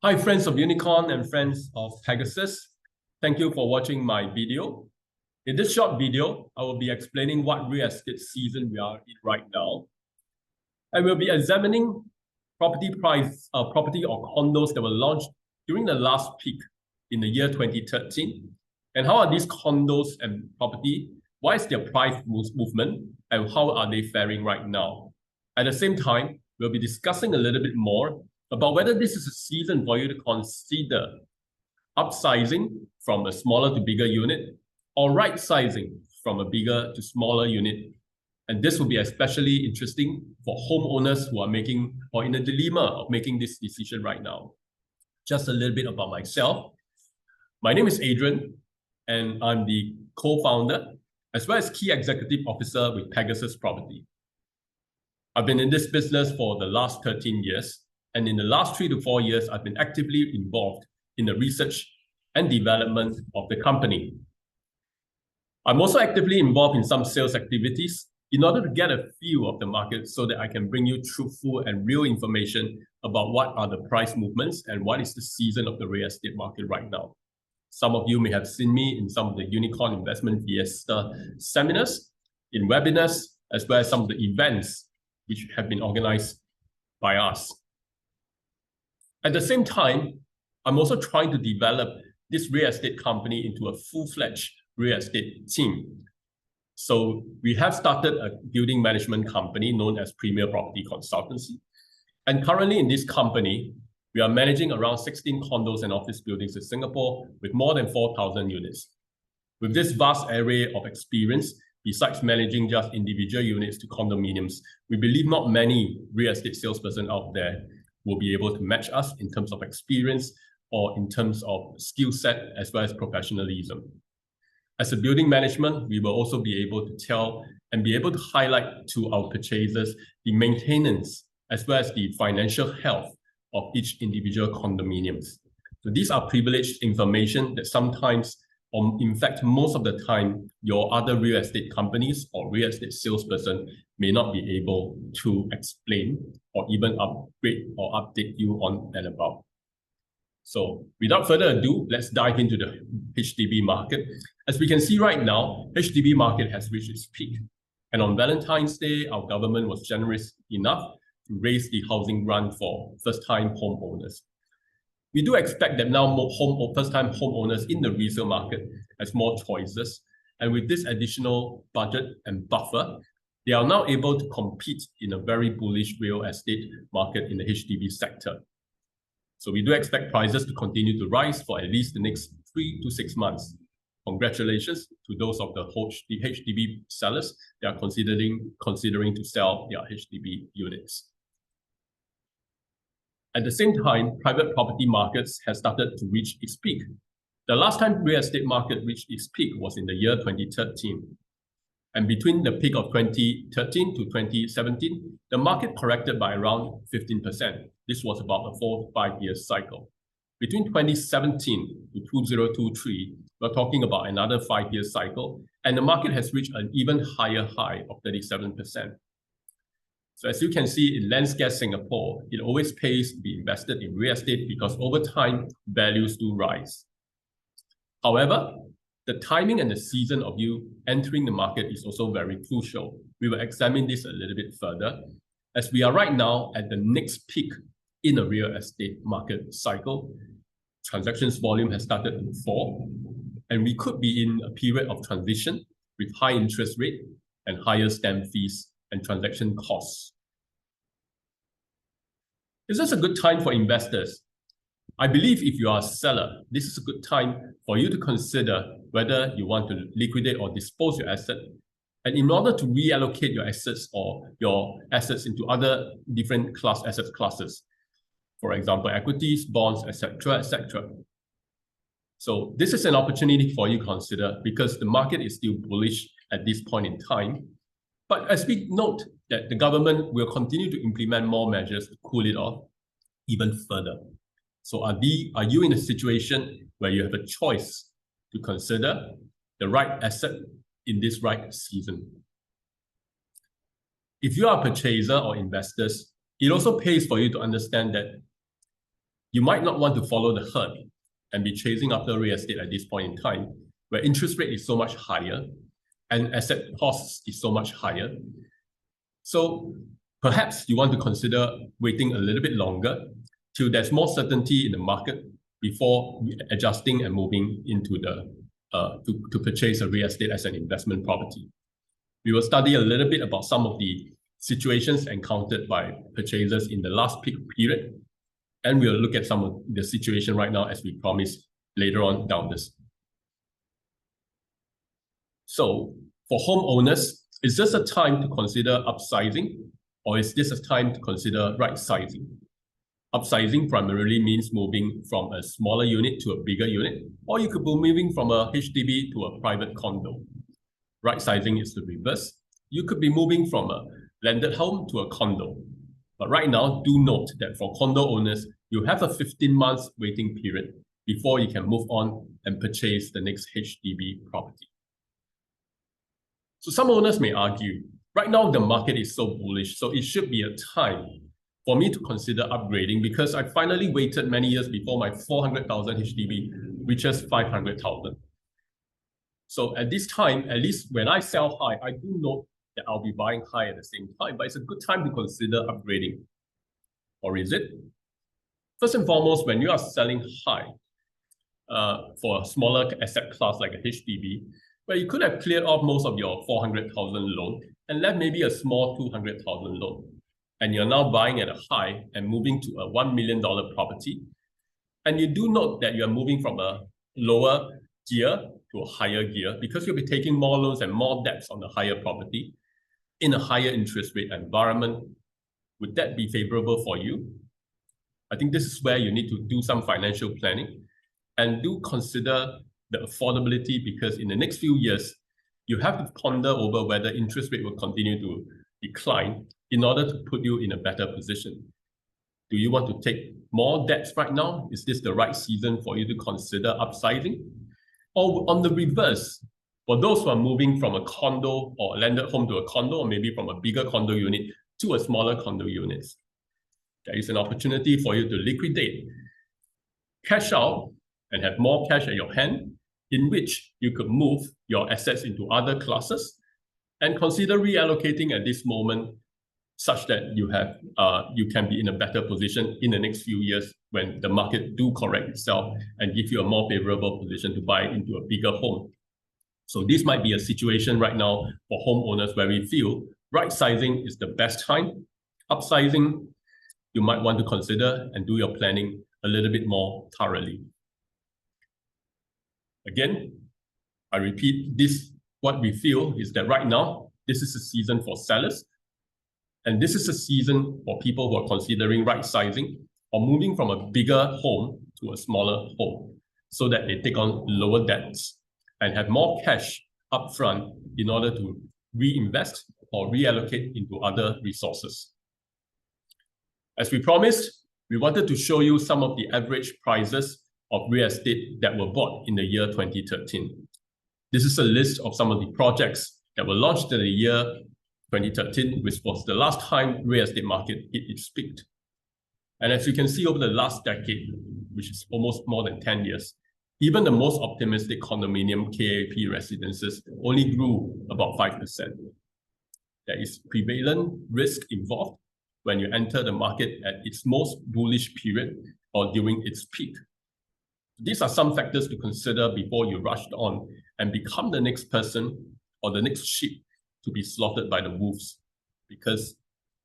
Hi, friends of Unicorn and friends of Pegasus. Thank you for watching my video. In this short video, I will be explaining what real estate season we are in right now. And we'll be examining property or condos that were launched during the last peak in the year 2013. And how are these condos and property, why is their price movement, and how are they faring right now? At the same time, we'll be discussing a little bit more about whether this is a season for you to consider upsizing from a smaller to bigger unit or right sizing from a bigger to smaller unit. And this will be especially interesting for homeowners who are making or in a dilemma of making this decision right now. Just a little bit about myself. My name is Adrian, and I'm the co-founder as well as key executive officer with Pegasus Property. I've been in this business for the last 13 years. And in the last 3 to 4 years, I've been actively involved in the research and development of the company. I'm also actively involved in some sales activities in order to get a feel of the market so that I can bring you truthful and real information about what are the price movements and what is the season of the real estate market right now. Some of you may have seen me in some of the Unicorn Investment Fiesta seminars, in webinars, as well as some of the events which have been organized by us. At the same time, I'm also trying to develop this real estate company into a full-fledged real estate team. So we have started a building management company known as Premier Property Consultancy. And currently in this company, we are managing around 16 condos and office buildings in Singapore with more than 4,000 units. With this vast array of experience, besides managing just individual units to condominiums, we believe not many real estate salespersons out there will be able to match us in terms of experience or in terms of skill set as well as professionalism. As a building management, we will also be able to tell and be able to highlight to our purchasers the maintenance as well as the financial health of each individual condominiums. So these are privileged information that sometimes, or in fact, most of the time, your other real estate companies or real estate salesperson may not be able to explain or even upgrade or update you on and about. So without further ado, let's dive into the HDB market. As we can see right now, HDB market has reached its peak. And on Valentine's Day, our government was generous enough to raise the housing grant for first-time homeowners. We do expect that now more first-time homeowners in the resale market has more choices. And with this additional budget and buffer, they are now able to compete in a very bullish real estate market in the HDB sector. So we do expect prices to continue to rise for at least the next 3 to 6 months. Congratulations to those of the HDB sellers that are considering to sell their HDB units. At the same time, private property markets have started to reach its peak. The last time real estate market reached its peak was in the year 2013. And between the peak of 2013 to 2017, the market corrected by around 15%. This was about a 4 to 5 year cycle. Between 2017 to 2023, we're talking about another 5 year cycle, and the market has reached an even higher high of 37%. So as you can see in Landscape Singapore, it always pays to be invested in real estate because over time, values do rise. However, the timing and the season of you entering the market is also very crucial. We will examine this a little bit further, as we are right now at the next peak in a real estate market cycle. Transactions volume has started to fall, and we could be in a period of transition with high interest rate and higher stamp fees and transaction costs. Is this a good time for investors? I believe if you are a seller, this is a good time for you to consider whether you want to liquidate or dispose your asset. And in order to reallocate your assets or your assets into other different asset classes, for example, equities, bonds, etc., etc. So this is an opportunity for you to consider because the market is still bullish at this point in time. But as we note that the government will continue to implement more measures to cool it off even further. So are you in a situation where you have a choice to consider the right asset in this right season? If you are a purchaser or investors, it also pays for you to understand that you might not want to follow the herd and be chasing after real estate at this point in time, where interest rate is so much higher and asset costs is so much higher. So perhaps you want to consider waiting a little bit longer till there's more certainty in the market before adjusting and moving into the to purchase a real estate as an investment property. We will study a little bit about some of the situations encountered by purchasers in the last peak period, and we'll look at some of the situation right now as we promised later on down this. So for homeowners, is this a time to consider upsizing, or is this a time to consider right-sizing? Upsizing primarily means moving from a smaller unit to a bigger unit, or you could be moving from a HDB to a private condo. Right-sizing is the reverse. You could be moving from a landed home to a condo. But right now, do note that for condo owners, you have a 15 months waiting period before you can move on and purchase the next HDB property. So some owners may argue, right now the market is so bullish, so it should be a time for me to consider upgrading because I finally waited many years before my 400,000 HDB reaches 500,000. So at this time, at least when I sell high, I do note that I'll be buying high at the same time, but it's a good time to consider upgrading. Or is it? First and foremost, when you are selling high for a smaller asset class like a HDB, where you could have cleared off most of your 400,000 loan and left maybe a small 200,000 loan, and you're now buying at a high and moving to a $1 million property, and you do note that you're moving from a lower gear to a higher gear because you'll be taking more loans and more debts on the higher property in a higher interest rate environment. Would that be favorable for you? I think this is where you need to do some financial planning and do consider the affordability, because in the next few years, you have to ponder over whether interest rate will continue to decline in order to put you in a better position. Do you want to take more debts right now? Is this the right season for you to consider upsizing? Or on the reverse, for those who are moving from a condo or a landed home to a condo, or maybe from a bigger condo unit to a smaller condo unit, there is an opportunity for you to liquidate, cash out, and have more cash at your hand, in which you could move your assets into other classes and consider reallocating at this moment such that you can be in a better position in the next few years when the market do correct itself and give you a more favorable position to buy into a bigger home. So this might be a situation right now for homeowners where we feel right sizing is the best time. Upsizing, you might want to consider and do your planning a little bit more thoroughly. Again, I repeat this, what we feel is that right now, this is a season for sellers. And this is a season for people who are considering right sizing or moving from a bigger home to a smaller home so that they take on lower debts and have more cash upfront in order to reinvest or reallocate into other resources. As we promised, we wanted to show you some of the average prices of real estate that were bought in the year 2013. This is a list of some of the projects that were launched in the year 2013, which was the last time real estate market hit its peak. And as you can see over the last decade, which is almost more than 10 years, even the most optimistic condominium KAP residences only grew about 5%. There is prevalent risk involved when you enter the market at its most bullish period or during its peak. These are some factors to consider before you rush on and become the next person or the next sheep to be slaughtered by the wolves, because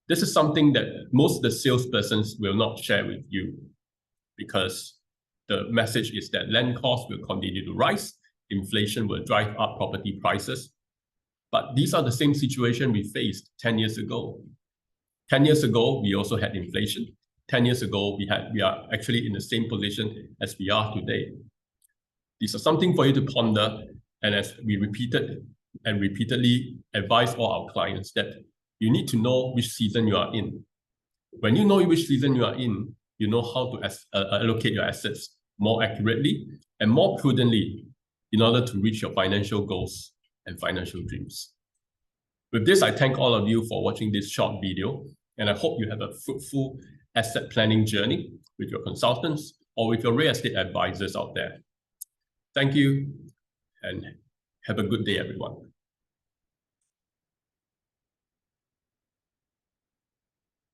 this is something that most of the salespersons will not share with you, because the message is that land costs will continue to rise, inflation will drive up property prices. But these are the same situation we faced 10 years ago. 10 years ago, we also had inflation. 10 years ago, we are actually in the same position as we are today. These are something for you to ponder, and as we repeatedly advise all our clients that you need to know which season you are in. When you know which season you are in, you know how to allocate your assets more accurately and more prudently in order to reach your financial goals and financial dreams. With this, I thank all of you for watching this short video, and I hope you have a fruitful asset planning journey with your consultants or with your real estate advisors out there. Thank you and have a good day, everyone.